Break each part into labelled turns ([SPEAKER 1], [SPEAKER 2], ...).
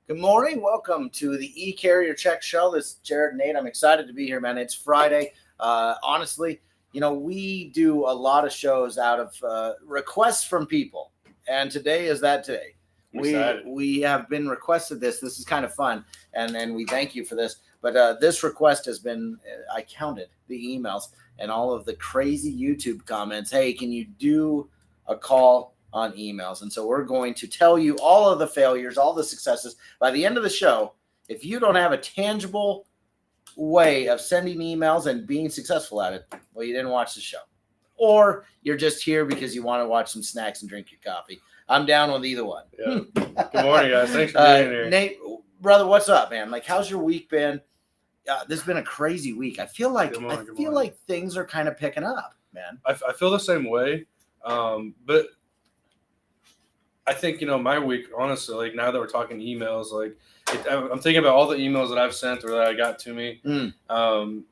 [SPEAKER 1] Good morning. Welcome to the E-Carrier Check Show. This is Jared and Nate. I'm excited to be here, man. It's Friday. Honestly, we do a lot of shows out of requests from people, and today is that day. We have been requested this. This is kind of fun, and we thank you for this. But this request has been, I counted the emails and all of the crazy YouTube comments. Hey, can you do a call on emails? And so we're going to tell you all of the failures, all the successes. By the end of the show, if you don't have a tangible way of sending emails and being successful at it, well, you didn't watch the show. Or you're just here because you want to watch some snacks and drink your coffee. I'm down with either one.
[SPEAKER 2] Yeah. Good morning, guys. Thanks for being here.
[SPEAKER 1] Nate, brother, what's up, man? Like, how's your week been? This has been a crazy week. I feel like like things are kind of picking up, man.
[SPEAKER 2] I feel the same way, but I think my week, honestly, like now that we're talking emails, like I'm thinking about all the emails that I've sent or that I got to me. So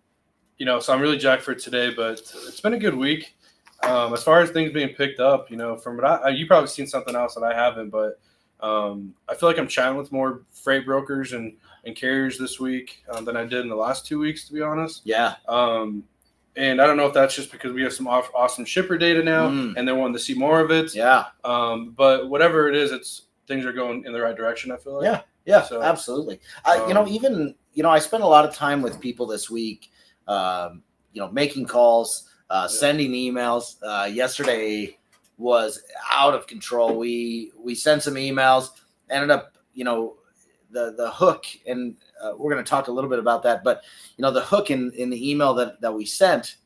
[SPEAKER 2] I'm really jacked for today, but it's been a good week. As far as things being picked up, from what you probably seen something else that I haven't, but I feel like I'm chatting with more freight brokers and carriers this week than I did in the last 2 weeks, to be honest.
[SPEAKER 1] Yeah.
[SPEAKER 2] And I don't know if that's just because we have some awesome shipper data now and they're wanting to see more of it.
[SPEAKER 1] Yeah.
[SPEAKER 2] But whatever it is, things are going in the right direction, I feel like.
[SPEAKER 1] Yeah. Yeah, so, absolutely. I spent a lot of time with people this week, making calls, sending emails. Yesterday was out of control. We sent some emails, ended up, the hook, and we're going to talk a little bit about that, but the hook in the email that we sent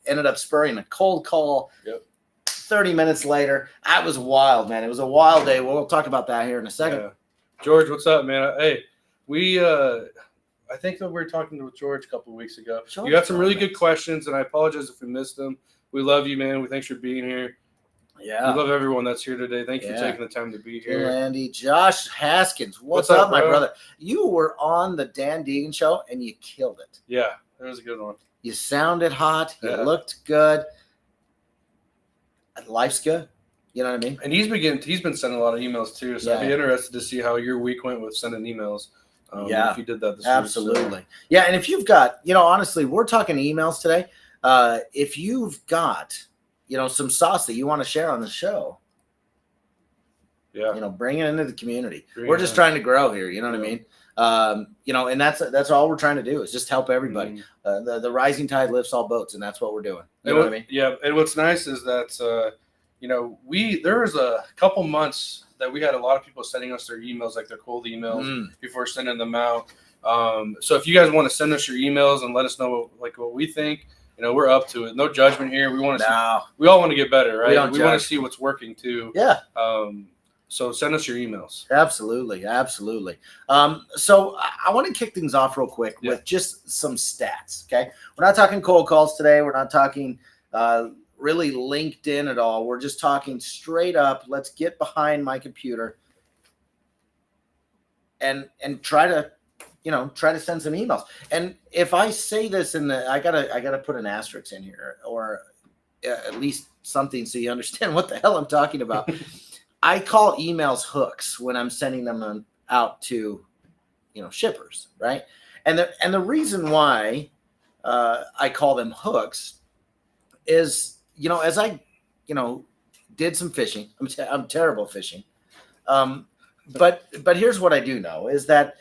[SPEAKER 1] ended up spurring a cold call.
[SPEAKER 2] Yep.
[SPEAKER 1] 30 minutes later. That was wild, man. It was a wild day. We'll talk about that here in a second.
[SPEAKER 2] Yeah. George, what's up, man? Hey, I think that we were talking with George a couple of weeks ago. You got some really good questions, and I apologize if we missed them. We love you, man. Thanks for being here.
[SPEAKER 1] Yeah.
[SPEAKER 2] We love everyone that's here today. Thank you for taking the time to be here.
[SPEAKER 1] Andy, Josh Haskins, what's up, my brother? You were on the Dan Deegan show, and you killed it.
[SPEAKER 2] Yeah, that was a good one.
[SPEAKER 1] You sounded hot. You looked good. Life's good. You know what I mean?
[SPEAKER 2] And he's been sending a lot of emails too, so I'd be interested to see how your week went with sending emails. If you did that this week.
[SPEAKER 1] Absolutely. So. Yeah, and if you've got, honestly, we're talking emails today. If you've got, some sauce that you want to share on the show, bring it into the community. We're just trying to grow here. You know what I mean? And that's all we're trying to do is just help everybody. The rising tide lifts all boats, and that's what we're doing. You know what I mean?
[SPEAKER 2] Yeah. And what's nice is that, there was a couple months that we had a lot of people sending us their emails, like their cold emails before sending them out. So if you guys want to send us your emails and let us know what we think, we're up to it. No judgment here. We want to we all want to get better, right? We want to see what's working too.
[SPEAKER 1] Yeah.
[SPEAKER 2] So send us your emails.
[SPEAKER 1] Absolutely. Absolutely. So I want to kick things off real quick with just some stats. Okay. We're not talking cold calls today. We're not talking, really LinkedIn at all. We're just talking straight up. Let's get behind my computer and try to send some emails. And if I say this I gotta put an asterisk in here, or at least something so you understand what the hell I'm talking about. I call emails hooks when I'm sending them out to, shippers, right? And the reason why I call them hooks is, as I, did some fishing. I'm terrible fishing. But here's what I do know is that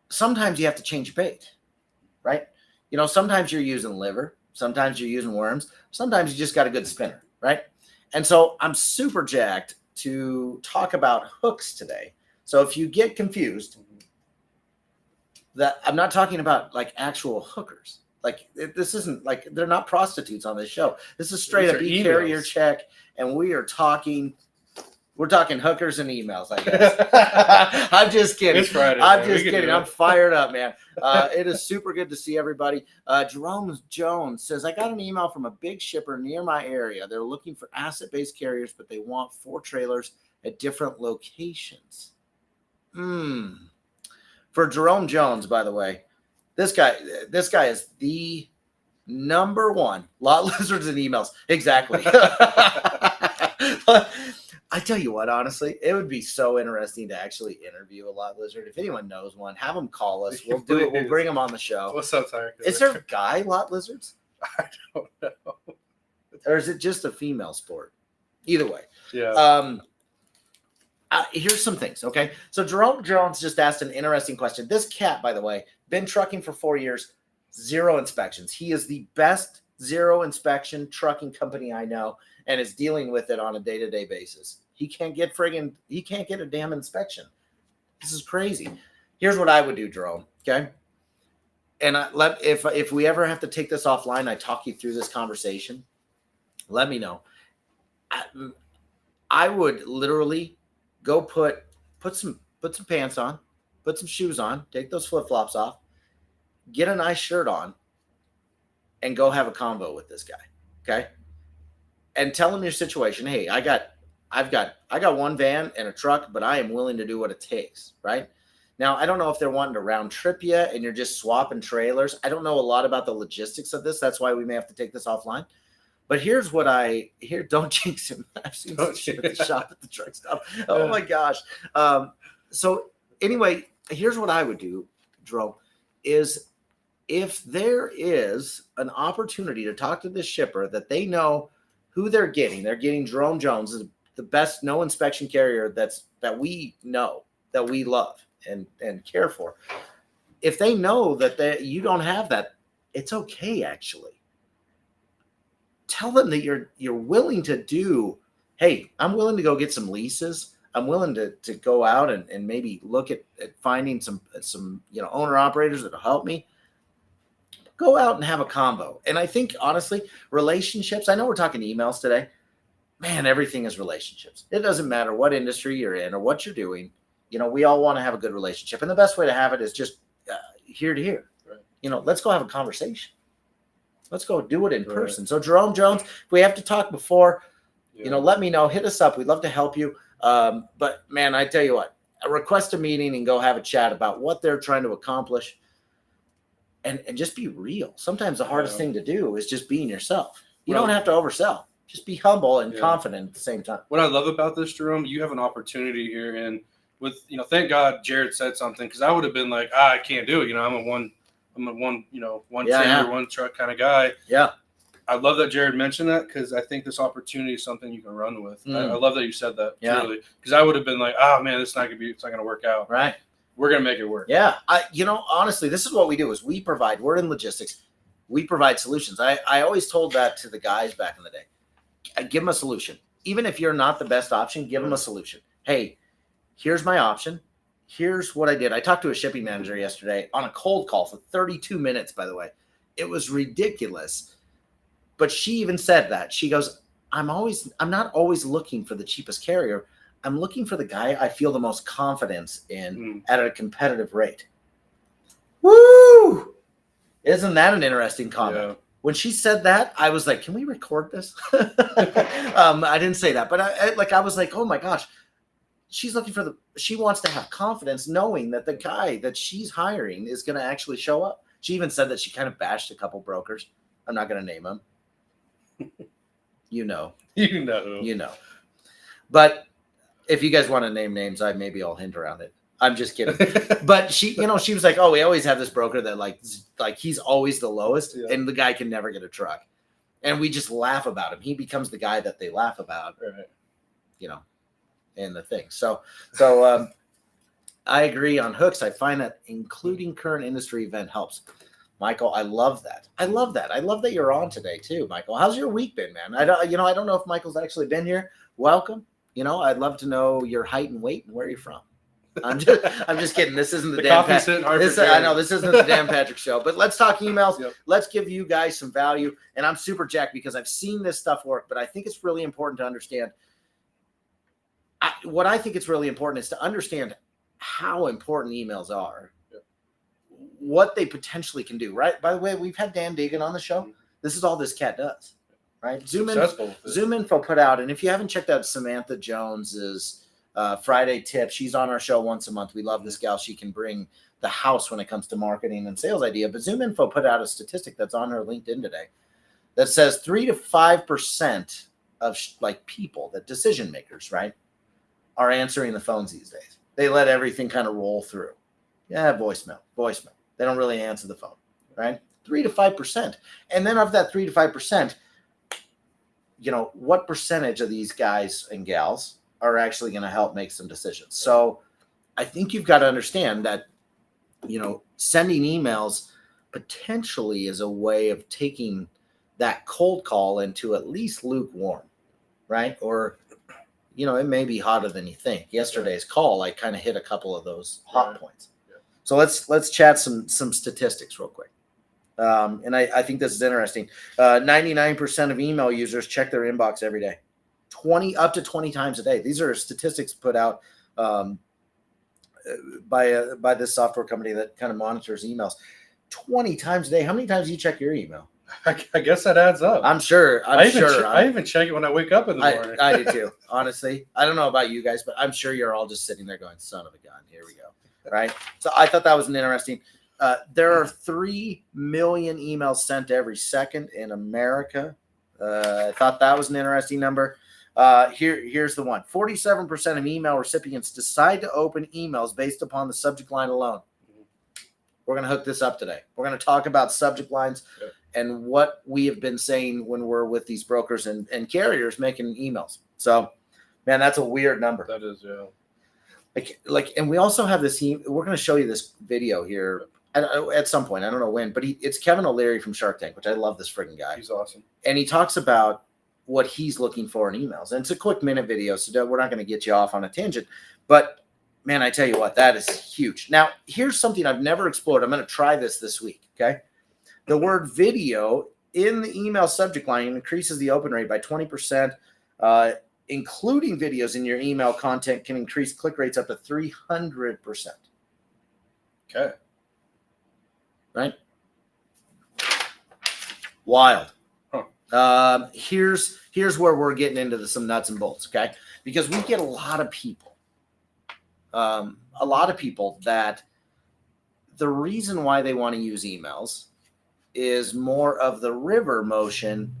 [SPEAKER 1] sometimes you have to change bait, right? Sometimes you're using liver, sometimes you're using worms, sometimes you just got a good spinner, right? And so I'm super jacked to talk about hooks today. So if you get confused, that I'm not talking about like actual hookers. Like this isn't like they're not prostitutes on this show. This is straight up E-Carrier Check, and we're talking hookers and emails, I guess. I'm just kidding.
[SPEAKER 2] It's Friday.
[SPEAKER 1] I'm just kidding. I'm fired up, man. It is super good to see everybody. Jerome Jones says, I got an email from a big shipper near my area. They're looking for asset-based carriers, but they want 4 trailers at different locations. For Jerome Jones, by the way, this guy is the number one. Lot lizards and emails. Exactly. I tell you what, honestly, it would be so interesting to actually interview a lot lizard. If anyone knows one, have them call us. We'll do it. We'll bring them on the show.
[SPEAKER 2] What's up, Tyler?
[SPEAKER 1] Is there guy lot lizards?
[SPEAKER 2] I don't know.
[SPEAKER 1] Or is it just a female sport? Either way.
[SPEAKER 2] Yeah.
[SPEAKER 1] Here's some things, okay? So Jerome Jones just asked an interesting question. This cat, by the way, been trucking for 4 years, 0 inspections. He is the best 0 inspection trucking company I know and is dealing with it on a day-to-day basis. He can't get a damn inspection. This is crazy. Here's what I would do, Jerome, okay? And if we ever have to take this offline, I talk you through this conversation, let me know. I would literally go put some pants on, put some shoes on, take those flip-flops off, get a nice shirt on, and go have a convo with this guy. Okay? And tell him your situation. Hey, I got one van and a truck, but I am willing to do what it takes, right? Now, I don't know if they're wanting to round trip you and you're just swapping trailers. I don't know a lot about the logistics of this. That's why we may have to take this offline. But here's what don't jinx him. I've seen some shit at the shop at the truck stop. Oh my gosh. So anyway, here's what I would do, Dro, is if there is an opportunity to talk to this shipper that they know who they're getting Jerome Jones, is the best no inspection carrier that we know, that we love and care for. If they know that you don't have that, it's okay, actually. Tell them that you're willing to do, hey, I'm willing to go get some leases. I'm willing to go out and maybe look at finding some owner operators that'll help me. Go out and have a combo. And I think, honestly, relationships, I know we're talking emails today. Man, everything is relationships. It doesn't matter what industry you're in or what you're doing. We all want to have a good relationship. And the best way to have it is just here to here. Right. Let's go have a conversation. Let's go do it in person. So Jerome Jones, if we have to talk before, let me know. Hit us up. We'd love to help you. But man, I tell you what, request a meeting and go have a chat about what they're trying to accomplish. And just be real. Sometimes the hardest thing to do is just being yourself. You don't have to oversell. Just be humble and confident at the same time.
[SPEAKER 2] What I love about this, Jerome, you have an opportunity here. And with, thank God Jared said something, because I would have been like, I can't do it. I'm a one trailer, one truck kind of guy.
[SPEAKER 1] Yeah.
[SPEAKER 2] I love that Jared mentioned that, because I think this opportunity is something you can run with. I love that you said that.
[SPEAKER 1] Yeah.
[SPEAKER 2] Really, because I would have been like, oh man, it's not going to work out.
[SPEAKER 1] Right.
[SPEAKER 2] We're going to make it work.
[SPEAKER 1] Yeah. Honestly, this is what we do is we're in logistics. We provide solutions. I always told that to the guys back in the day. I give them a solution. Even if you're not the best option, give them a solution. Hey, here's my option. Here's what I did. I talked to a shipping manager yesterday on a cold call for 32 minutes, by the way. It was ridiculous. But she even said that. She goes, I'm not always looking for the cheapest carrier. I'm looking for the guy I feel the most confidence in at a competitive rate. Woo! Isn't that an interesting comment? Yeah. When she said that, I was like, can we record this? I didn't say that, but I was like, oh my gosh. She's looking she wants to have confidence knowing that the guy that she's hiring is going to actually show up. She even said that she kind of bashed a couple brokers. I'm not going to name them. You know. But if you guys want to name names, maybe I'll hint around it. I'm just kidding. But she was like, oh, we always have this broker that like he's always the lowest and the guy can never get a truck. And we just laugh about him. He becomes the guy that they laugh about, right. In the thing. So I agree on hooks. I find that including current industry event helps. Michael, I love that. I love that you're on today too, Michael. How's your week been, man? I don't know if Michael's actually been here. Welcome. I'd love to know your height and weight and where you're from. I'm just kidding. This isn't the Dan Patrick. I know this isn't the Dan Patrick show, but let's talk emails. Yep. Let's give you guys some value. And I'm super jacked because I've seen this stuff work, but I think it's really important to understand. What I think it's really important is to understand how important emails are, what they potentially can do. Right. By the way, we've had Dan Deegan on the show. This is all this cat does. Right. Zoom Info put out, and if you haven't checked out Samantha Jones's Friday tip, she's on our show once a month. We love this gal. She can bring the house when it comes to marketing and sales idea. But Zoom Info put out a statistic that's on her LinkedIn today that says 3 to 5% of like people, that decision makers, right, are answering the phones these days. They let everything kind of roll through. Yeah, voicemail. They don't really answer the phone, right? 3 to 5%. And then of that 3 to 5%, what percentage of these guys and gals are actually going to help make some decisions? So I think you've got to understand that, sending emails potentially is a way of taking that cold call into at least lukewarm, right? Or, it may be hotter than you think. Yesterday's call, I kind of hit a couple of those hot points.
[SPEAKER 2] Yeah.
[SPEAKER 1] So let's chat some statistics real quick. And I think this is interesting. 99% of email users check their inbox every day, up to 20 times a day. These are statistics put out by this software company that kind of monitors emails. 20 times a day. How many times do you check your email?
[SPEAKER 2] I guess that adds up.
[SPEAKER 1] I'm sure. I
[SPEAKER 2] even check it when I wake up in the morning.
[SPEAKER 1] I do too. Honestly, I don't know about you guys, but I'm sure you're all just sitting there going, "Son of a gun, here we go." Right. So I thought that was an interesting. There are 3 million emails sent every second in America. I thought that was an interesting number. Here's the one. 47% of email recipients decide to open emails based upon the subject line alone. We're going to hook this up today. We're going to talk about subject lines and what we have been saying when we're with these brokers and carriers making emails. So, man, that's a weird number.
[SPEAKER 2] That is, yeah.
[SPEAKER 1] And we also have this. We're going to show you this video here at some point. I don't know when, but it's Kevin O'Leary from Shark Tank, which I love this friggin' guy.
[SPEAKER 2] He's awesome.
[SPEAKER 1] And he talks about what he's looking for in emails. And it's a quick minute video, so we're not going to get you off on a tangent. But, man, I tell you what, that is huge. Now, here's something I've never explored. I'm going to try this week, okay? The word video in the email subject line increases the open rate by 20%. Including videos in your email content can increase click rates up to 300%.
[SPEAKER 2] Okay.
[SPEAKER 1] Right? Wild.
[SPEAKER 2] Huh.
[SPEAKER 1] Here's where we're getting into some nuts and bolts, okay? Because we get a lot of people that the reason why they want to use emails is more of the river motion.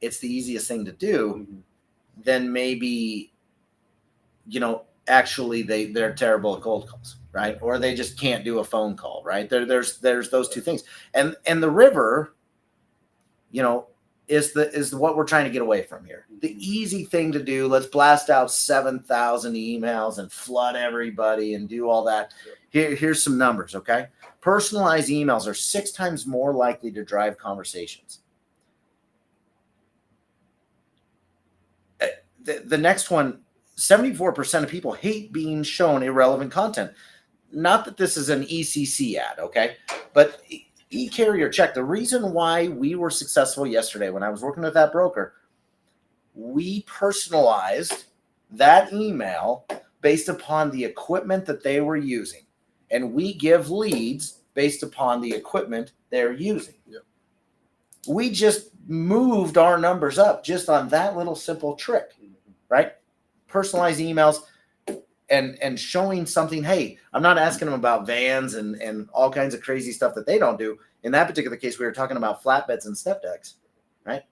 [SPEAKER 1] It's the easiest thing to do. Mm-hmm. Then maybe, actually they're terrible at cold calls, right? Or they just can't do a phone call, right? There's those two things. And the river, is what we're trying to get away from here. The easy thing to do, let's blast out 7,000 emails and flood everybody and do all that. Here's some numbers, okay? Personalized emails are 6 times more likely to drive conversations. The next one, 74% of people hate being shown irrelevant content. Not that this is an ECC ad, okay? But eCarrier check. The reason why we were successful yesterday when I was working with that broker, we personalized that email based upon the equipment that they were using. And we give leads based upon the equipment they're using.
[SPEAKER 2] Yep.
[SPEAKER 1] We just moved our numbers up just on that little simple trick. Right? Personalized emails and showing something. Hey, I'm not asking them about vans and all kinds of crazy stuff that they don't do. In that particular case, we were talking about flatbeds and step decks, right?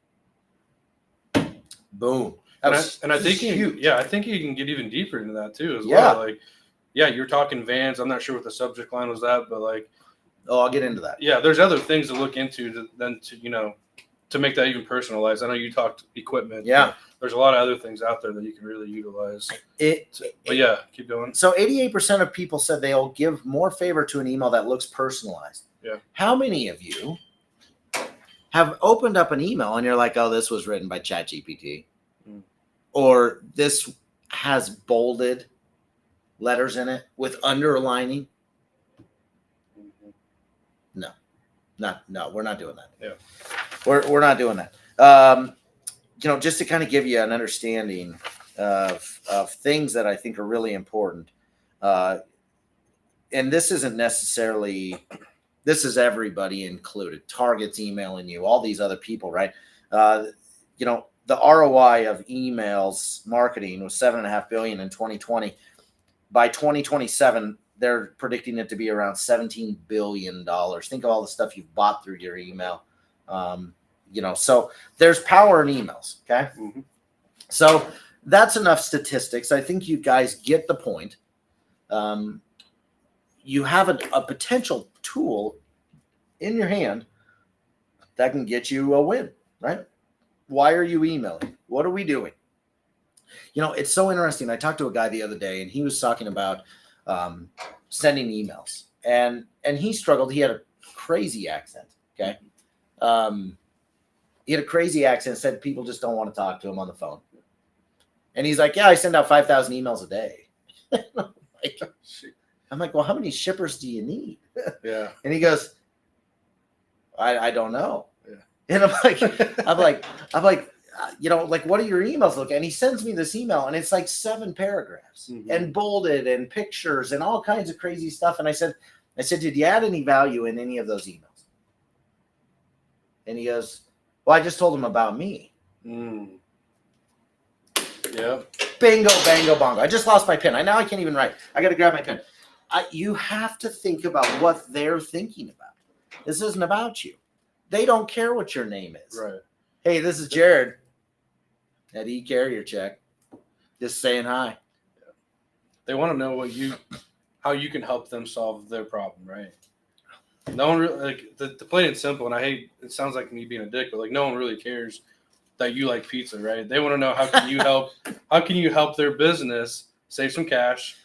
[SPEAKER 1] Boom.
[SPEAKER 2] I think I think you can get even deeper into that too as well. Like, you're talking vans. I'm not sure what the subject line was that, but like,
[SPEAKER 1] I'll get into that.
[SPEAKER 2] Yeah, there's other things to look into to make that even personalized. I know you talked equipment.
[SPEAKER 1] Yeah.
[SPEAKER 2] There's a lot of other things out there that you can really utilize. Keep going.
[SPEAKER 1] So 88% of people said they'll give more favor to an email that looks personalized.
[SPEAKER 2] Yeah.
[SPEAKER 1] How many of you have opened up an email and you're like, oh, this was written by ChatGPT, or this has bolded letters in it with underlining? No, we're not doing that.
[SPEAKER 2] Yeah.
[SPEAKER 1] We're not doing that. Just to kind of give you an understanding of things that I think are really important. And this isn't necessarily, this is everybody included. Target's emailing you, all these other people, right? The ROI of emails marketing was $7.5 billion in 2020. By 2027, they're predicting it to be around $17 billion. Think of all the stuff you've bought through your email. So there's power in emails. Okay.
[SPEAKER 2] Mm-hmm.
[SPEAKER 1] So that's enough statistics. I think you guys get the point. You have a potential tool in your hand that can get you a win, right? Why are you emailing? What are we doing? It's so interesting. I talked to a guy the other day, and he was talking about sending emails, and he struggled. He had a crazy accent. Okay, he had a crazy accent. Said people just don't want to talk to him on the phone, and he's like, "Yeah, I send out 5,000 emails a day." I'm like, "Well, how many shippers do you need?"
[SPEAKER 2] Yeah,
[SPEAKER 1] and he goes, "I don't know."
[SPEAKER 2] Yeah.
[SPEAKER 1] And I'm like, what do your emails look like? And he sends me this email, and it's like 7 paragraphs and bolded and pictures and all kinds of crazy stuff. And I said, did you add any value in any of those emails? And he goes, well, I just told him about me.
[SPEAKER 2] Yeah.
[SPEAKER 1] Bingo, bango, bongo. I just lost my pen. Now I can't even write. I got to grab my pen. You have to think about what they're thinking about. This isn't about you. They don't care what your name is.
[SPEAKER 2] Right.
[SPEAKER 1] Hey, this is Jared at E-Carrier Check. Just saying hi.
[SPEAKER 2] Yeah. They want to know how you can help them solve their problem, right? No one really, the plain and simple, and I hate, it sounds like me being a dick, but like no one really cares that you like pizza, right? They want to know how can you help their business save some cash,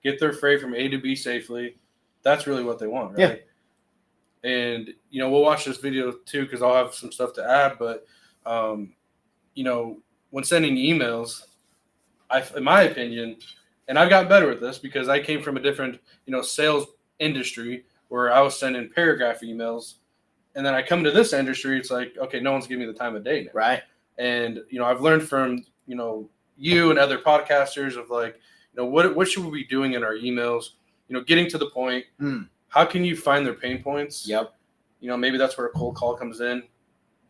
[SPEAKER 2] get their freight from A to B safely. That's really what they want, right? Yeah. And we'll watch this video too because I'll have some stuff to add. But when sending emails, in my opinion, and I've gotten better with this because I came from a different sales industry where I was sending paragraph emails, and then I come into this industry, it's like, okay, no one's giving me the time of day now.
[SPEAKER 1] Right.
[SPEAKER 2] And I've learned from you and other podcasters of like, what should we be doing in our emails? Getting to the point. How can you find their pain points?
[SPEAKER 1] Yep.
[SPEAKER 2] Maybe that's where a cold call comes in.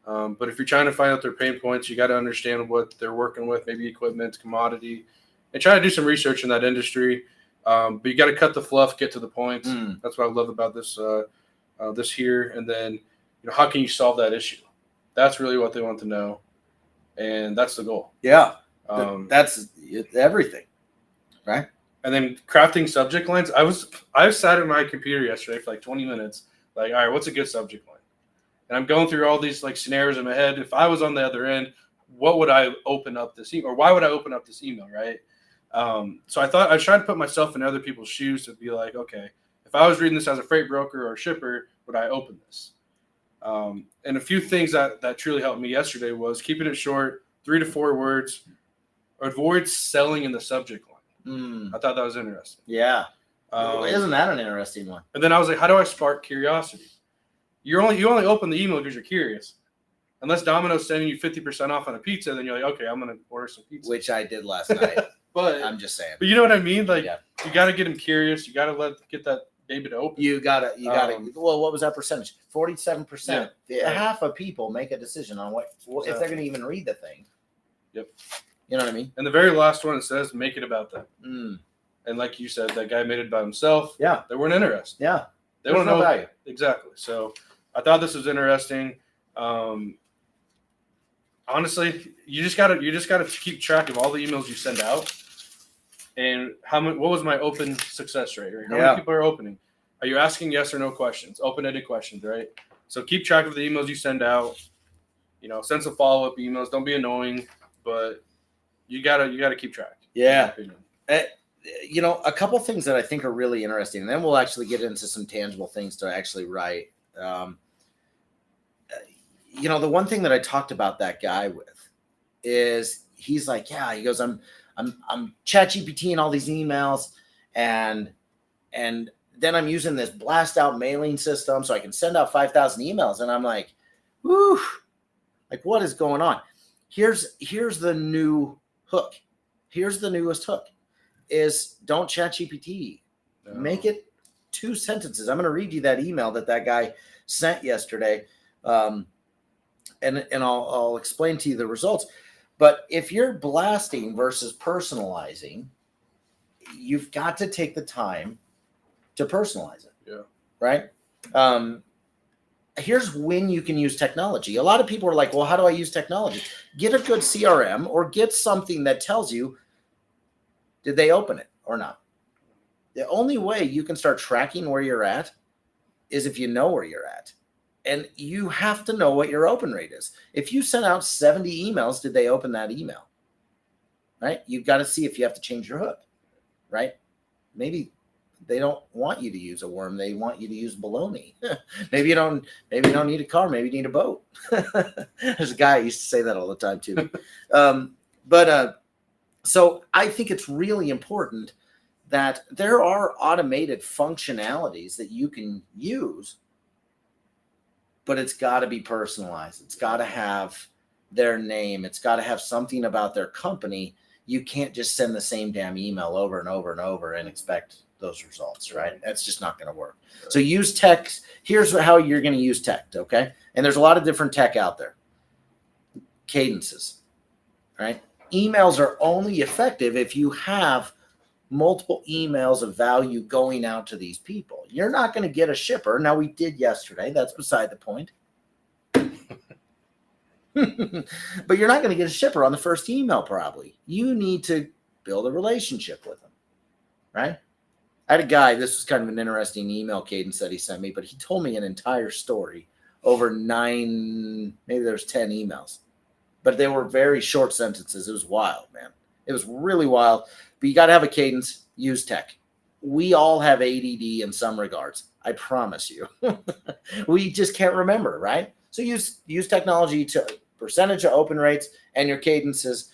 [SPEAKER 2] But if you're trying to find out their pain points, you got to understand what they're working with, maybe equipment, commodity, and try to do some research in that industry. But you got to cut the fluff, get to the points. That's what I love about this this here. And then, how can you solve that issue? That's really what they want to know. And that's the goal.
[SPEAKER 1] Yeah. That's everything. Right.
[SPEAKER 2] And then crafting subject lines. I sat at my computer yesterday for like 20 minutes. Like, all right, what's a good subject line? And I'm going through all these like scenarios in my head. If I was on the other end, what would I open up this email, or why would I open up this email, right? So I thought I tried to put myself in other people's shoes to be like, okay, if I was reading this as a freight broker or a shipper, would I open this? And a few things that truly helped me yesterday was keeping it short, 3 to 4 words, avoid selling in the subject line. I thought that was interesting.
[SPEAKER 1] Yeah. Isn't that an interesting one?
[SPEAKER 2] And then I was like, how do I spark curiosity? You only open the email because you're curious. Unless Domino's sending you 50% off on a pizza, then you're like, okay, I'm going to order some pizza.
[SPEAKER 1] Which I did last night.
[SPEAKER 2] But
[SPEAKER 1] I'm just saying.
[SPEAKER 2] But you know what I mean? Like, You got to get them curious. You got to get that baby to open.
[SPEAKER 1] You got to. Well, what was that percentage? 47%. Yeah. Half of people make a decision on if they're going to even read the thing.
[SPEAKER 2] Yep.
[SPEAKER 1] You know what I mean?
[SPEAKER 2] And the very last one, it says, make it about them. And like you said, that guy made it about himself.
[SPEAKER 1] Yeah.
[SPEAKER 2] They weren't interested.
[SPEAKER 1] Yeah.
[SPEAKER 2] They don't know value. Exactly. So I thought this was interesting. Honestly, you just gotta keep track of all the emails you send out, and what was my open success rate? Right? How many people are opening? Are you asking yes or no questions? Open-ended questions, right? So keep track of the emails you send out. Send some follow-up emails. Don't be annoying, but you gotta keep track.
[SPEAKER 1] Yeah. A couple things that I think are really interesting, and then we'll actually get into some tangible things to actually write. The one thing that I talked about that guy with is he's like, he goes, I'm ChatGPTing all these emails, and then I'm using this blast out mailing system so I can send out 5,000 emails, and I'm like, whoo, like what is going on? Here's the new hook. Here's the newest hook. Is don't ChatGPT. No. Make it 2 sentences. I'm going to read you that email that guy sent yesterday, and I'll explain to you the results. But if you're blasting versus personalizing, you've got to take the time to personalize it.
[SPEAKER 2] Yeah.
[SPEAKER 1] Right. here's when you can use technology. A lot of people are like, well, how do I use technology? Get a good CRM or get something that tells you, did they open it or not? The only way you can start tracking where you're at is if you know where you're at. And you have to know what your open rate is. If you sent out 70 emails, did they open that email? Right? You've got to see if you have to change your hook, right? Maybe they don't want you to use a worm. They want you to use baloney. maybe you don't need a car. Maybe you need a boat. There's a guy who used to say that all the time too. So I think it's really important that there are automated functionalities that you can use, but it's got to be personalized. It's got to have their name. It's got to have something about their company. You can't just send the same damn email over and over and over and expect those results, right? That's just not going to work. So use tech. Here's how you're going to use tech, okay? And there's a lot of different tech out there. Cadences, right? Emails are only effective if you have multiple emails of value going out to these people. You're not going to get a shipper. Now, we did yesterday. That's beside the point. But you're not going to get a shipper on the first email, probably. You need to build a relationship with them, right? I had a guy, this was kind of an interesting email cadence that he sent me, but he told me an entire story over 9, maybe there's 10 emails. But they were very short sentences. It was wild, man. It was really wild. But you got to have a cadence, use tech. We all have ADD in some regards. I promise you. We just can't remember, right? So use technology to percentage of open rates and your cadences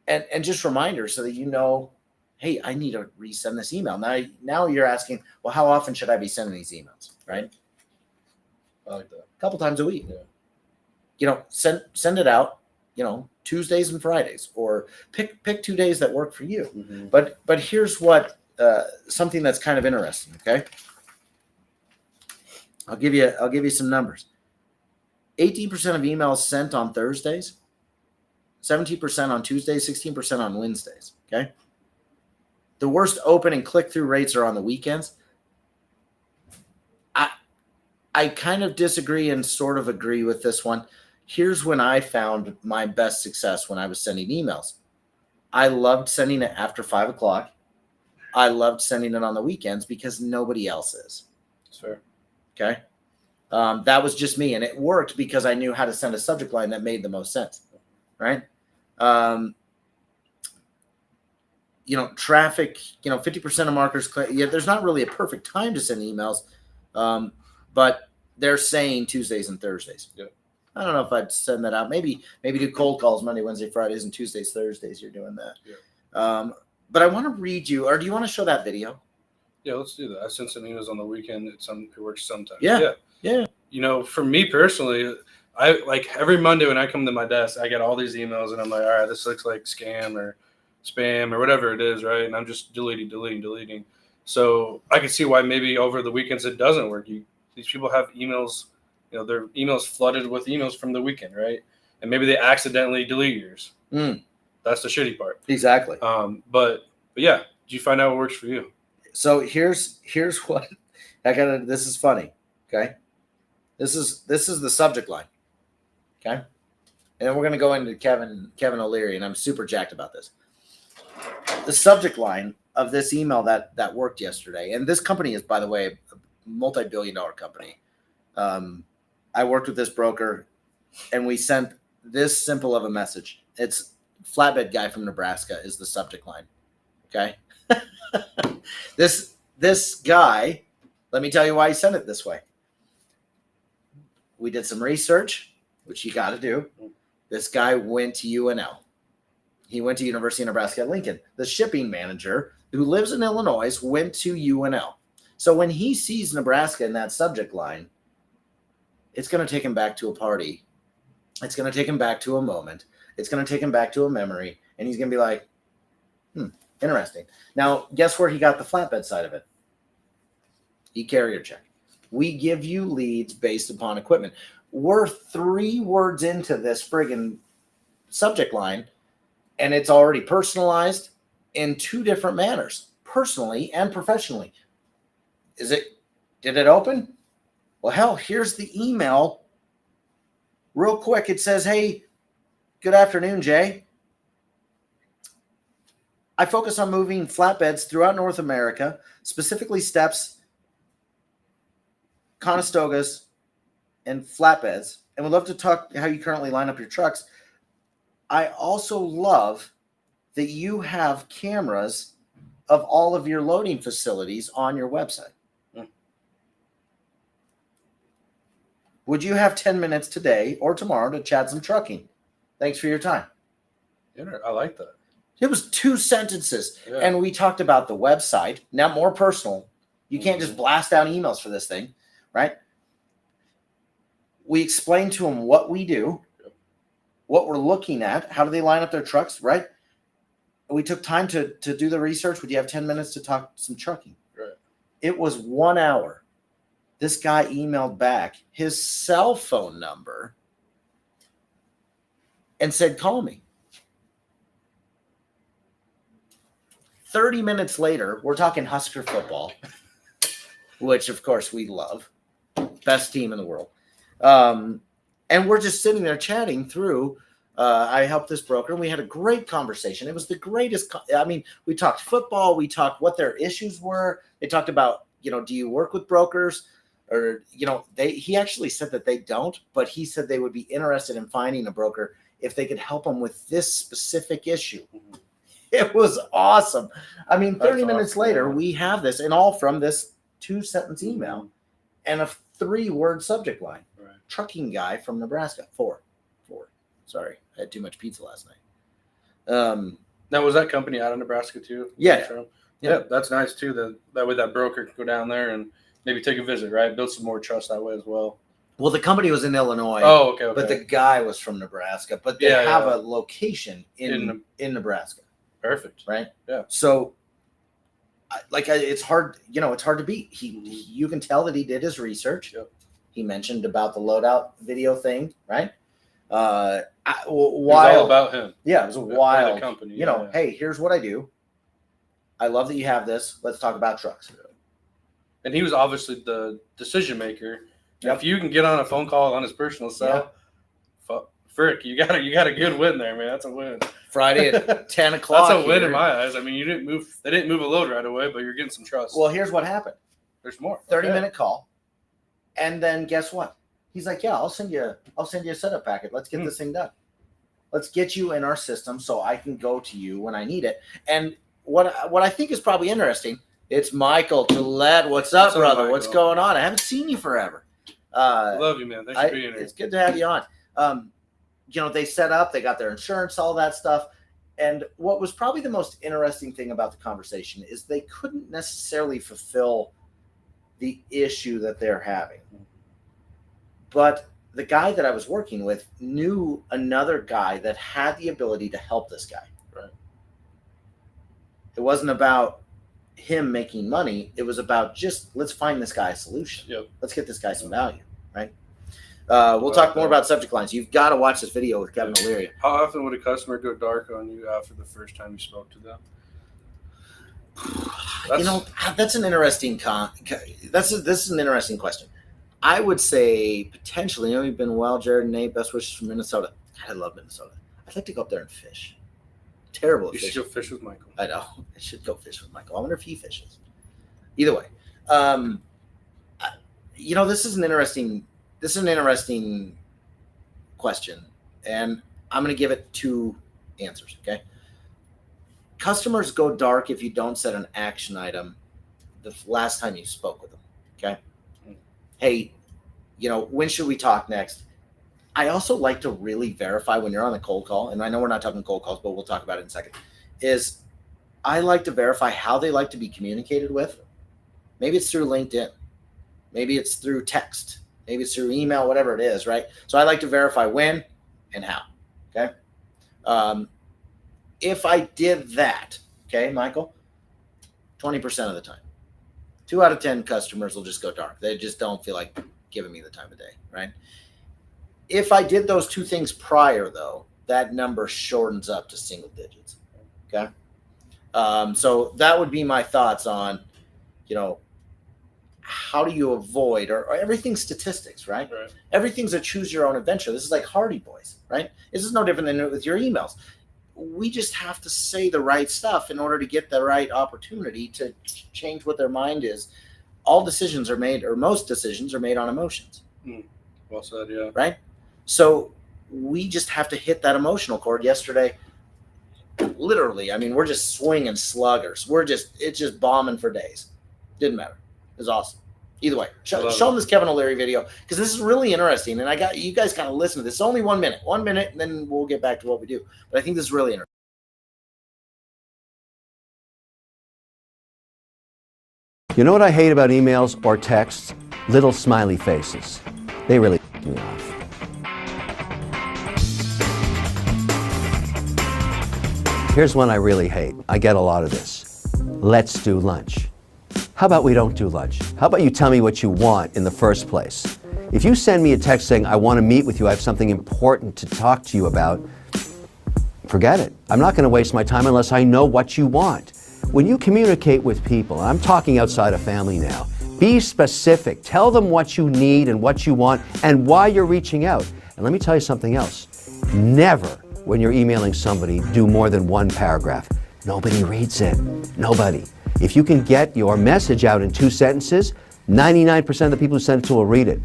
[SPEAKER 1] and just reminders so that you know, hey, I need to resend this email. Now you're asking, well, how often should I be sending these emails, right?
[SPEAKER 2] I like that.
[SPEAKER 1] A couple times a week.
[SPEAKER 2] Yeah.
[SPEAKER 1] You know, send it out, you know, Tuesdays and Fridays, or pick 2 days that work for you.
[SPEAKER 2] Mm-hmm.
[SPEAKER 1] But here's what something that's kind of interesting, okay? I'll give you some numbers. 18% of emails sent on Thursdays, 17% on Tuesdays, 16% on Wednesdays, okay? The worst open and click-through rates are on the weekends. I kind of disagree and sort of agree with this one. Here's when I found my best success when I was sending emails. I loved sending it after 5 o'clock. I loved sending it on the weekends because nobody else is.
[SPEAKER 2] That's fair.
[SPEAKER 1] Okay. That was just me. And it worked because I knew how to send a subject line that made the most sense. Right. Traffic, 50% of marketers, there's not really a perfect time to send emails. But they're saying Tuesdays and Thursdays.
[SPEAKER 2] Yep.
[SPEAKER 1] I don't know if I'd send that out. Maybe do cold calls Monday, Wednesday, Fridays, and Tuesdays, Thursdays. You're doing that.
[SPEAKER 2] Yep.
[SPEAKER 1] But I want to read you, or do you want to show that video?
[SPEAKER 2] Yeah, let's do that. I sent some emails on the weekend. It works sometimes.
[SPEAKER 1] Yeah.
[SPEAKER 2] For me personally, I like every Monday when I come to my desk, I get all these emails, and I'm like, all right, this looks like scam or spam or whatever it is, right? And I'm just deleting. So I can see why maybe over the weekends it doesn't work. These people have emails, their emails flooded with emails from the weekend, right? And maybe they accidentally delete yours. That's the shitty part.
[SPEAKER 1] Exactly.
[SPEAKER 2] But yeah, did you find out what works for you?
[SPEAKER 1] So here's what this is funny. Okay. This is the subject line. Okay. And then we're going to go into Kevin O'Leary, and I'm super jacked about this. The subject line of this email that worked yesterday, and this company is, by the way, a multi-billion-dollar company. I worked with this broker, and we sent this simple of a message. It's flatbed guy from Nebraska is the subject line. Okay. This guy, let me tell you why he sent it this way. We did some research, which you got to do. This guy went to UNL. He went to University of Nebraska at Lincoln. The shipping manager who lives in Illinois went to UNL. So when he sees Nebraska in that subject line, it's going to take him back to a party. It's going to take him back to a moment. It's going to take him back to a memory. And he's going to be like, interesting. Now, guess where he got the flatbed side of it? E-carrier check. We give you leads based upon equipment. We're 3 words into this friggin' subject line, and it's already personalized in 2 different manners, personally and professionally. Did it open? Well, hell, here's the email. Real quick, it says, hey, good afternoon, Jay. I focus on moving flatbeds throughout North America, specifically steps, Conestogas, and flatbeds, and would love to talk how you currently line up your trucks. I also love that you have cameras of all of your loading facilities on your website. Would you have 10 minutes today or tomorrow to chat some trucking? Thanks for your time.
[SPEAKER 2] Yeah, I like that.
[SPEAKER 1] It was 2 sentences.
[SPEAKER 2] Yeah.
[SPEAKER 1] And we talked about the website. Now, more personal. You can't just blast out emails for this thing, right? We explained to them what we do, what we're looking at, how do they line up their trucks, right? We took time to do the research. Would you have 10 minutes to talk some trucking?
[SPEAKER 2] Right.
[SPEAKER 1] It was 1 hour. This guy emailed back his cell phone number and said, call me. 30 minutes later, we're talking Husker football, which, of course, we love. Best team in the world. And we're just sitting there chatting through. I helped this broker, and we had a great conversation. It was the greatest. We talked football. We talked what their issues were. They talked about, do you work with brokers? Or, he actually said that they don't, but he said they would be interested in finding a broker if they could help them with this specific issue. It was awesome. 30 minutes later, we have this, and all from this 2-sentence email and a 3-word subject line.
[SPEAKER 2] Right.
[SPEAKER 1] Trucking guy from Nebraska. 4. Sorry, I had too much pizza last night.
[SPEAKER 2] Now, was that company out of Nebraska too?
[SPEAKER 1] Yeah.
[SPEAKER 2] Yeah, that's nice too. That way that broker can go down there and maybe take a visit, right? Build some more trust that way as well.
[SPEAKER 1] Well, the company was in Illinois.
[SPEAKER 2] Oh, okay.
[SPEAKER 1] But the guy was from Nebraska. But they have a location in Nebraska.
[SPEAKER 2] Perfect.
[SPEAKER 1] Right?
[SPEAKER 2] Yeah.
[SPEAKER 1] So, it's hard. It's hard to beat. You can tell that he did his research.
[SPEAKER 2] Yep.
[SPEAKER 1] He mentioned about the loadout video thing, right?
[SPEAKER 2] It was all about him.
[SPEAKER 1] Yeah, it was a wild
[SPEAKER 2] the company.
[SPEAKER 1] Hey, here's what I do. I love that you have this. Let's talk about trucks.
[SPEAKER 2] Yeah. And he was obviously the decision maker.
[SPEAKER 1] Yep.
[SPEAKER 2] If you can get on a phone call on his personal cell, frick, you got a good win there, man. That's a win.
[SPEAKER 1] Friday at 10 o'clock.
[SPEAKER 2] That's a win in my eyes. You didn't move. They didn't move a load right away, but you're getting some trust.
[SPEAKER 1] Well, here's what happened.
[SPEAKER 2] There's more.
[SPEAKER 1] 30-minute call, and then guess what? He's like, "Yeah, I'll send you a setup packet. Let's get this thing done. Let's get you in our system so I can go to you when I need it." And what I think is probably interesting. It's Michael Gillette. What's up, brother?
[SPEAKER 2] Michael?
[SPEAKER 1] What's going on? I haven't seen you forever.
[SPEAKER 2] I love you, man. Thanks for being here.
[SPEAKER 1] It's good to have you on. They set up, they got their insurance, all that stuff. And what was probably the most interesting thing about the conversation is they couldn't necessarily fulfill the issue that they're having. But the guy that I was working with knew another guy that had the ability to help this guy.
[SPEAKER 2] Right.
[SPEAKER 1] It wasn't about him making money. It was about just, let's find this guy a solution.
[SPEAKER 2] Yep.
[SPEAKER 1] Let's get this guy some value, right? We'll talk more about subject lines. You've got to watch this video with Kevin O'Leary.
[SPEAKER 2] How often would a customer go dark on you after the first time you spoke to them?
[SPEAKER 1] That's an interesting this is an interesting question. I would say potentially, you've been well, Jared and Nate, best wishes from Minnesota. God, I love Minnesota. I'd like to go up there and fish. Terrible at
[SPEAKER 2] You should go fish with Michael.
[SPEAKER 1] I know. I should go fish with Michael. I wonder if he fishes. Either way. This is an interesting question, and I'm going to give it 2 answers, okay? Customers go dark if you don't set an action item the last time you spoke with them, okay? Hey, when should we talk next? I also like to really verify when you're on a cold call, and I know we're not talking cold calls, but we'll talk about it in a second, is I like to verify how they like to be communicated with. Maybe it's through LinkedIn. Maybe it's through text. Maybe it's through email, whatever it is, right? So I like to verify when and how, okay? If I did that, okay, Michael, 20% of the time, 2 out of 10 customers will just go dark. They just don't feel like giving me the time of day, right? If I did those 2 things prior, though, that number shortens up to single digits, okay? So that would be my thoughts on, how do you avoid, or everything's statistics, right? Everything's a choose your own adventure. This is like Hardy Boys, right? This is no different than with your emails. We just have to say the right stuff in order to get the right opportunity to change what their mind is. All decisions are made, or most decisions are made on emotions.
[SPEAKER 2] Well said, yeah.
[SPEAKER 1] Right? So we just have to hit that emotional chord. Yesterday, literally, I mean, we're just swinging sluggers. It's just bombing for days. Didn't matter. It was awesome. Either way, show them this Kevin O'Leary video, because this is really interesting. And I got you guys kind of listen to this. It's only 1 minute, and then we'll get back to what we do. But I think this is really interesting.
[SPEAKER 3] You know what I hate about emails or texts? Little smiley faces. They really piss me off. Here's one I really hate. I get a lot of this. Let's do lunch. How about we don't do lunch? How about you tell me what you want in the first place? If you send me a text saying, I want to meet with you, I have something important to talk to you about, forget it. I'm not going to waste my time unless I know what you want. When you communicate with people, and I'm talking outside of family now, be specific. Tell them what you need and what you want and why you're reaching out. And let me tell you something else. Never, when you're emailing somebody, do more than one paragraph. Nobody reads it. Nobody. If you can get your message out in 2 sentences, 99% of the people who send it to will read it.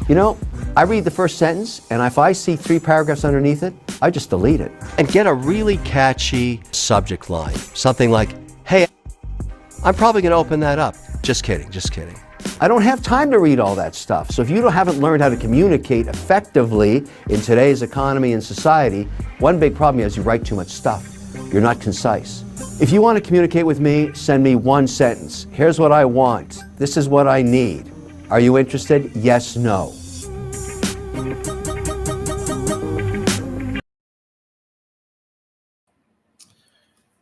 [SPEAKER 3] You know, I read the first sentence, and if I see 3 paragraphs underneath it, I just delete it. And get a really catchy subject line. Something like, hey, I'm probably going to open that up. Just kidding, just kidding. I don't have time to read all that stuff. So if you haven't learned how to communicate effectively in today's economy and society, one big problem is you write too much stuff. You're not concise. If you want to communicate with me, send me 1 sentence. Here's what I want. This is what I need. Are you interested? Yes, no.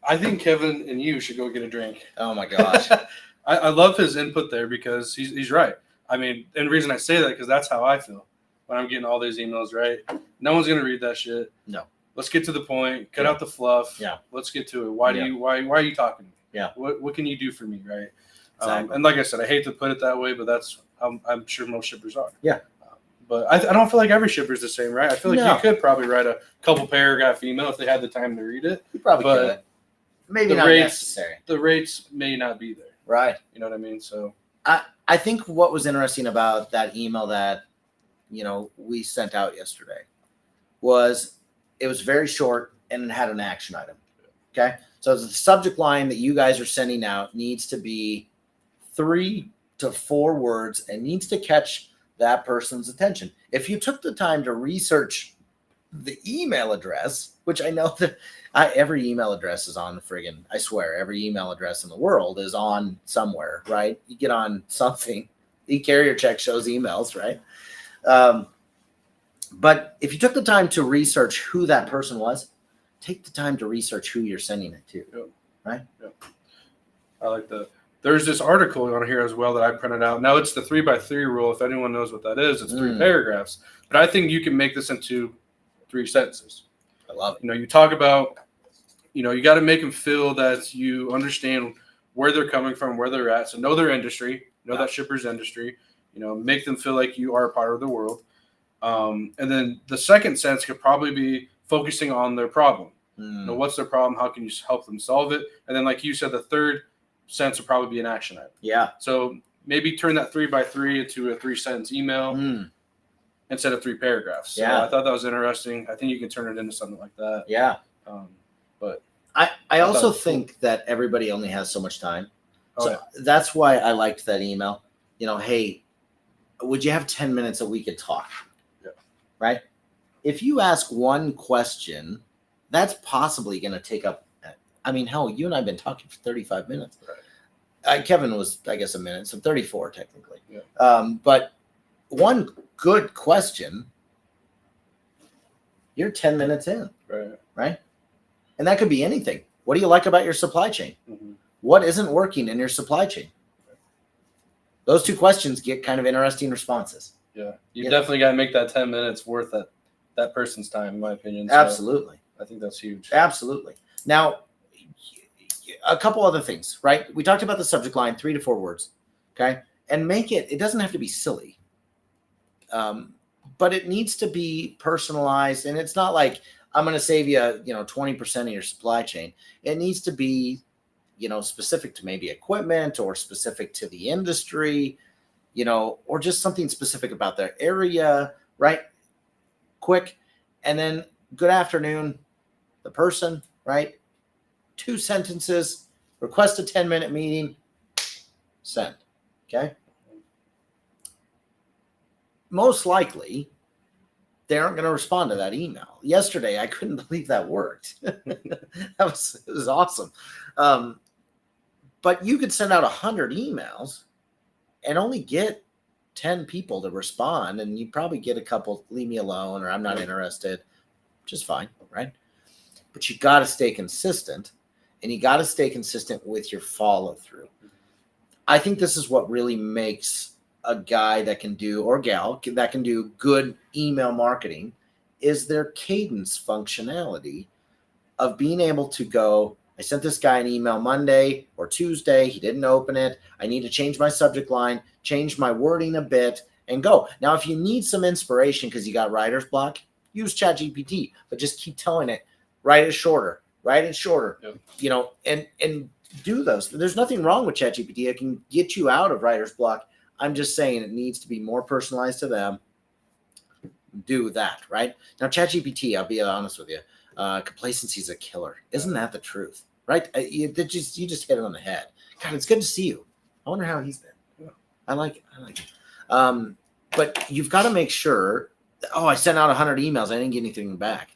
[SPEAKER 2] I think Kevin and you should go get a drink.
[SPEAKER 1] Oh my gosh.
[SPEAKER 2] I love his input there, because he's right. I mean, and the reason I say that, because that's how I feel when I'm getting all these emails, right? No one's going to read that shit.
[SPEAKER 1] No.
[SPEAKER 2] Let's get to the point. Cut out the fluff.
[SPEAKER 1] Yeah.
[SPEAKER 2] Let's get to it. Why are you talking to me?
[SPEAKER 1] Yeah.
[SPEAKER 2] What can you do for me, right?
[SPEAKER 1] Exactly.
[SPEAKER 2] And like I said, I hate to put it that way, but that's I'm sure most shippers are.
[SPEAKER 1] Yeah.
[SPEAKER 2] But I don't feel like every shipper is the same, right? I feel like you could probably write a couple paragraph email if they had the time to read it.
[SPEAKER 1] You probably could. Maybe not necessary.
[SPEAKER 2] The rates may not be there.
[SPEAKER 1] Right.
[SPEAKER 2] You know what I mean? So
[SPEAKER 1] I think what was interesting about that email that, we sent out yesterday was it was very short and it had an action item. Okay. So the subject line that you guys are sending out needs to be 3 to 4 words and needs to catch that person's attention. If you took the time to research the email address, which I know that every email address is on the friggin', I swear, every email address in the world is on somewhere, right? You get on something, e-carrier check shows emails, right? But if you took the time to research who that person was, take the time to research who you're sending it to, right?
[SPEAKER 2] Yeah. I like that. There's this article on here as well that I printed out. Now it's the 3x3 rule. If anyone knows what that is, it's 3 paragraphs. But I think you can make this into 3 sentences.
[SPEAKER 1] I love it.
[SPEAKER 2] You talk about, you got to make them feel that you understand where they're coming from, where they're at. So know their industry, know that shipper's industry, make them feel like you are a part of the world. And then the second sentence could probably be focusing on their problem. What's their problem? How can you help them solve it? And then, like you said, the third sentence would probably be an action item.
[SPEAKER 1] Yeah.
[SPEAKER 2] So maybe turn that 3x3 into a 3-sentence email instead of 3 paragraphs. So I thought that was interesting. I think you can turn it into something like that.
[SPEAKER 1] Yeah.
[SPEAKER 2] But
[SPEAKER 1] I also think that everybody only has so much time. So that's why I liked that email. Hey, would you have 10 minutes that we could talk?
[SPEAKER 2] Yeah.
[SPEAKER 1] Right? If you ask one question, that's possibly going to take up, hell, you and I have been talking for 35 minutes. Right. Kevin was, I guess, a minute, so 34 technically. Yeah. But one good question, you're 10 minutes in. Right? And that could be anything. What do you like about your supply chain? What isn't working in your supply chain? Those 2 questions get kind of interesting responses.
[SPEAKER 2] Yeah. You definitely got to make that 10 minutes worth that person's time, in my opinion. So
[SPEAKER 1] absolutely.
[SPEAKER 2] I think that's huge.
[SPEAKER 1] Absolutely. Now, a couple other things, right? We talked about the subject line, 3 to 4 words. Okay. and make it. It doesn't have to be silly, but it needs to be personalized. And it's not like I'm going to save you, 20% of your supply chain. It needs to be, specific to maybe equipment or specific to the industry, or just something specific about their area, right? Quick. And then good afternoon, the person, right? 2 sentences, request a 10-minute meeting, send. Okay. Most likely, they aren't going to respond to that email. Yesterday, I couldn't believe that worked. It was awesome. But you could send out 100 emails and only get 10 people to respond, and you probably get a couple, leave me alone, or I'm not interested, which is fine, right? But you got to stay consistent, and you got to stay consistent with your follow through. I think this is what really makes a guy that can do, or gal that can do good email marketing, is their cadence functionality of being able to go, I sent this guy an email Monday or Tuesday. He didn't open it. I need to change my subject line, change my wording a bit, and go. Now, if you need some inspiration because you got writer's block, use ChatGPT, but just keep telling it, write it shorter, yep. And do those. There's nothing wrong with ChatGPT. It can get you out of writer's block. I'm just saying it needs to be more personalized to them. Do that, right? Now, ChatGPT, I'll be honest with you, complacency is a killer. Isn't that the truth? Right? You just hit it on the head. God, it's good to see you. I wonder how he's been. Yeah. I like it. But you've got to make sure that, I sent out 100 emails. I didn't get anything back.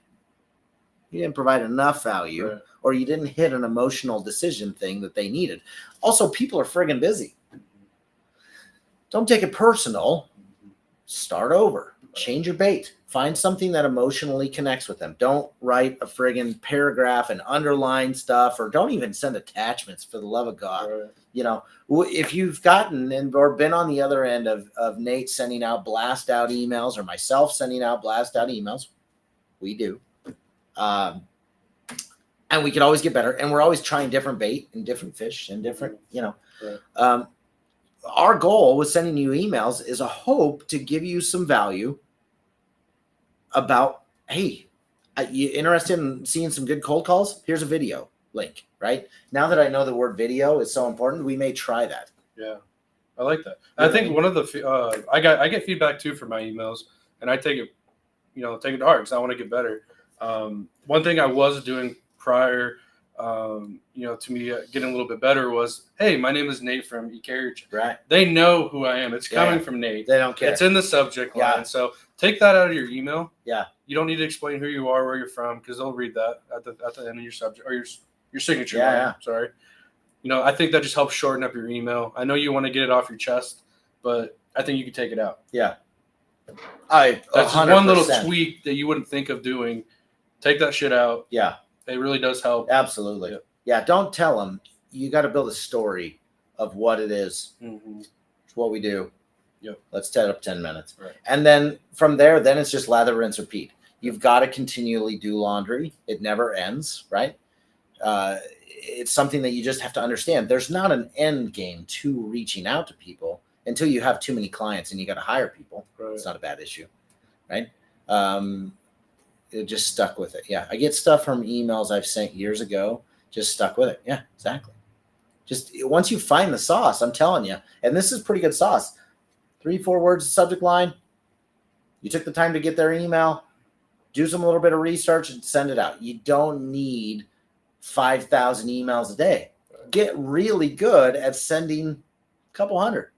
[SPEAKER 1] You didn't provide enough value, right, or you didn't hit an emotional decision thing that they needed. Also, people are friggin' busy. Don't take it personal. Start over. Change your bait. Find something that emotionally connects with them. Don't write a friggin' paragraph and underline stuff, or don't even send attachments, for the love of God. Right. If you've gotten or been on the other end of Nate sending out blast out emails, or myself sending out blast out emails, we do. And we can always get better. And we're always trying different bait and different fish and different, right. Our goal with sending you emails is a hope to give you some value about, hey, you interested in seeing some good cold calls? Here's a video link, right? Now that I know the word video is so important, we may try that.
[SPEAKER 2] Yeah, I like that. I think one of the I get feedback too for my emails, and I take it to heart because I want to get better. One thing I was doing prior, to me getting a little bit better was, hey, my name is Nate from eCarriage.
[SPEAKER 1] Right.
[SPEAKER 2] They know who I am. It's coming from Nate.
[SPEAKER 1] They don't care.
[SPEAKER 2] It's in the subject line.
[SPEAKER 1] Yeah.
[SPEAKER 2] So take that out of your email.
[SPEAKER 1] Yeah.
[SPEAKER 2] You don't need to explain who you are, where you're from, because they'll read that at the end of your subject or your signature line. Yeah. Sorry. I think that just helps shorten up your email. I know you want to get it off your chest, but I think you can take it out.
[SPEAKER 1] Yeah.
[SPEAKER 2] That's 100%. One little tweak that you wouldn't think of doing. Take that shit out.
[SPEAKER 1] Yeah.
[SPEAKER 2] It really does help.
[SPEAKER 1] Absolutely. Yeah. Don't tell them. You got to build a story of what it is. Mm-hmm. It's what we do. Yep. Let's set up 10 minutes. Right. And then from there, then it's just lather, rinse, repeat. You've got to continually do laundry. It never ends, right? It's something that you just have to understand. There's not an end game to reaching out to people until you have too many clients and you got to hire people. Right. It's not a bad issue, right? It just stuck with it. Yeah. I get stuff from emails I've sent years ago, just stuck with it. Yeah, exactly. Just once you find the sauce, I'm telling you, and this is pretty good sauce. 3-4 words subject line. You took the time to get their email, do some little bit of research and send it out. You don't need 5,000 emails a day. Get really good at sending a couple hundred,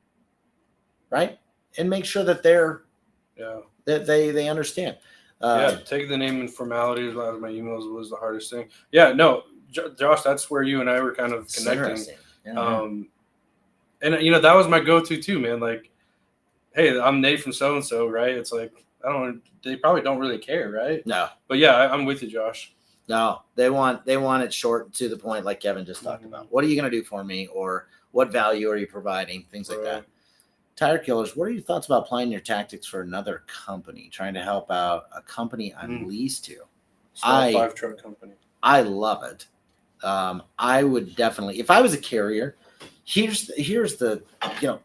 [SPEAKER 1] right? And make sure that that they understand.
[SPEAKER 2] Take the name and formalities out of my emails was the hardest thing. Yeah, no, Josh, that's where you and I were kind of connecting. Yeah, and that was my go-to too, man. Like, hey, I'm Nate from so-and-so, right? It's like, they probably don't really care, right?
[SPEAKER 1] No.
[SPEAKER 2] But yeah, I'm with you, Josh.
[SPEAKER 1] No, they want it short, to the point, like Kevin just talked about. What are you going to do for me? Or what value are you providing? Things like that. Tire killers, what are your thoughts about applying your tactics for another company, trying to help out a company I'm leased to?
[SPEAKER 2] Small 5-truck company.
[SPEAKER 1] I love it. I would definitely, if I was a carrier, Here's the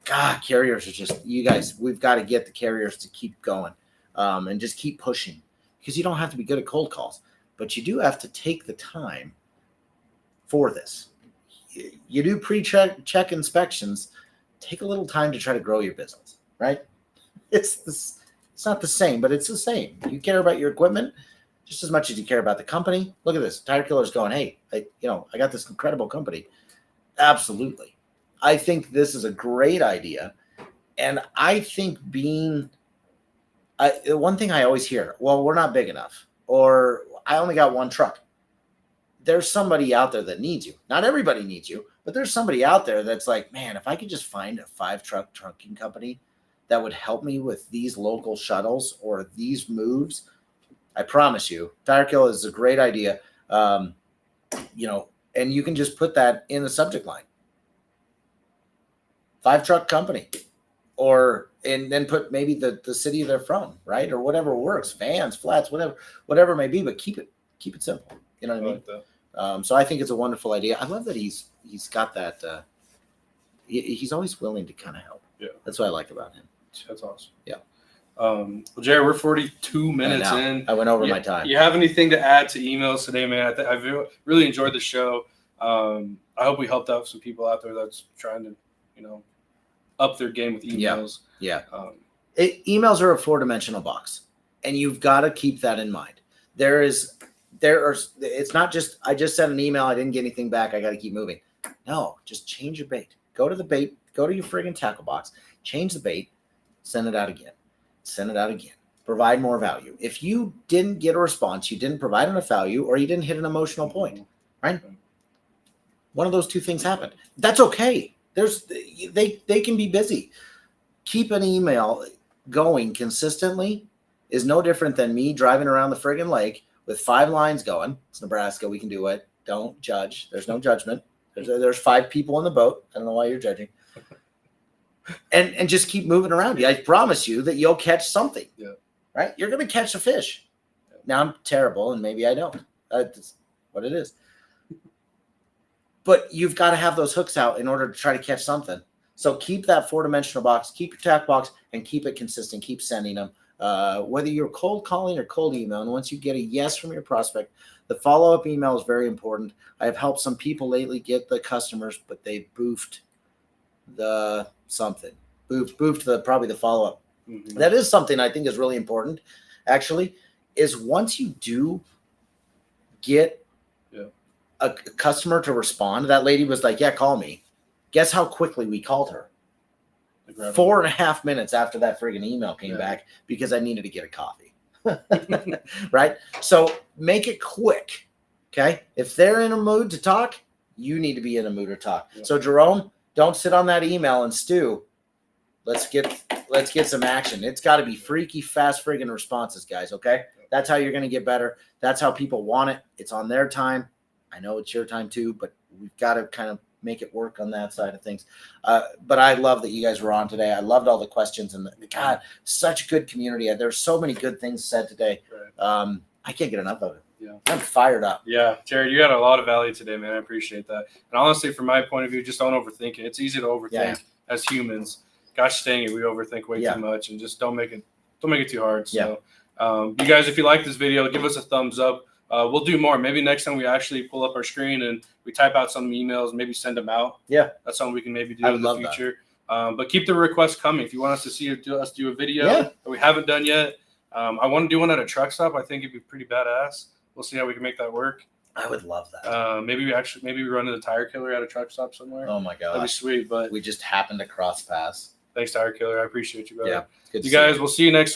[SPEAKER 1] God, carriers are just, you guys, we've got to get the carriers to keep going, and just keep pushing, because you don't have to be good at cold calls, but you do have to take the time for this. You do check inspections. Take a little time to try to grow your business, right? It's not the same, but it's the same. You care about your equipment just as much as you care about the company. Look at this. Tire Killer's going, hey, I got this incredible company. Absolutely. I think this is a great idea. And I think one thing I always hear, well, we're not big enough, or I only got one truck. There's somebody out there that needs you. Not everybody needs you, but there's somebody out there that's like, man, if I could just find a 5-truck trucking company that would help me with these local shuttles or these moves, I promise you, Tire Kill is a great idea. And you can just put that in the subject line. 5-truck company, and then put maybe the city they're from, right? Or whatever works, vans, flats, whatever it may be, but keep it simple. You know what I mean?
[SPEAKER 2] like that.
[SPEAKER 1] So I think it's a wonderful idea. I love that he's got that. He's always willing to kind of help.
[SPEAKER 2] Yeah,
[SPEAKER 1] that's what I like about him.
[SPEAKER 2] That's awesome.
[SPEAKER 1] Yeah.
[SPEAKER 2] Well, Jared, we're 42 minutes in.
[SPEAKER 1] I went over my time.
[SPEAKER 2] You have anything to add to emails today, man? I've really enjoyed the show. I hope we helped out some people out there that's trying to, up their game with emails.
[SPEAKER 1] Yeah. Emails are a 4-dimensional box, and you've got to keep that in mind. It's not just, I just sent an email, I didn't get anything back, I got to keep moving. No, just change your bait. Go to the bait, go to your friggin' tackle box, change the bait, send it out again. Provide more value. If you didn't get a response, you didn't provide enough value, or you didn't hit an emotional point, right? One of those two things happened. That's okay. They can be busy. Keep an email going consistently is no different than me driving around the friggin' lake with 5 lines going. It's Nebraska. We can do it. Don't judge. There's no judgment. There's 5 people in the boat. I don't know why you're judging. And just keep moving around. I promise you that you'll catch something.
[SPEAKER 2] Yeah.
[SPEAKER 1] Right? You're going to catch a fish. Yeah. Now I'm terrible, and maybe I don't. That's what it is. But you've got to have those hooks out in order to try to catch something. So keep that 4-dimensional box, keep your tack box, and keep it consistent. Keep sending them. Whether you're cold calling or cold email, and once you get a yes from your prospect, the follow-up email is very important. I have helped some people lately get the customers, but they boofed the something. Boofed probably the follow-up. Mm-hmm. That is something I think is really important, actually, is once you do get a customer to respond, that lady was like, yeah, call me. Guess how quickly we called her? 4.5 minutes after that friggin' email came back, because I needed to get a coffee. Right? So make it quick. Okay. If they're in a mood to talk, you need to be in a mood to talk. Yeah. So Jerome, don't sit on that email and stew. Let's get some action. It's got to be freaky fast friggin' responses, guys. Okay. That's how you're going to get better. That's how people want it. It's on their time. I know it's your time too, but we've got to kind of make it work on that side of things. But I love that you guys were on today. I loved all the questions, and God, such a good community. There's so many good things said today. Right. I can't get enough of it. Yeah. I'm fired up.
[SPEAKER 2] Yeah. Jared, you got a lot of value today, man. I appreciate that. And honestly, from my point of view, just don't overthink it. It's easy to overthink as humans. Gosh dang it, we overthink way too much, and just don't make it too hard. So you guys, if you like this video, give us a thumbs up. We'll do more. Maybe next time we actually pull up our screen and we type out some emails, maybe send them out. Yeah. That's something we can maybe do in the future. But keep the requests coming. If you want us to see us do a video that we haven't done yet, I want to do one at a truck stop. I think it'd be pretty badass. We'll see how we can make that work.
[SPEAKER 1] I would love that.
[SPEAKER 2] Maybe we run into Tire Killer at a truck stop somewhere.
[SPEAKER 1] Oh my god.
[SPEAKER 2] That'd be sweet. But
[SPEAKER 1] we just happened to cross paths.
[SPEAKER 2] Thanks, Tire Killer. I appreciate you, brother.
[SPEAKER 1] Yeah.
[SPEAKER 2] You guys, we'll see you next week.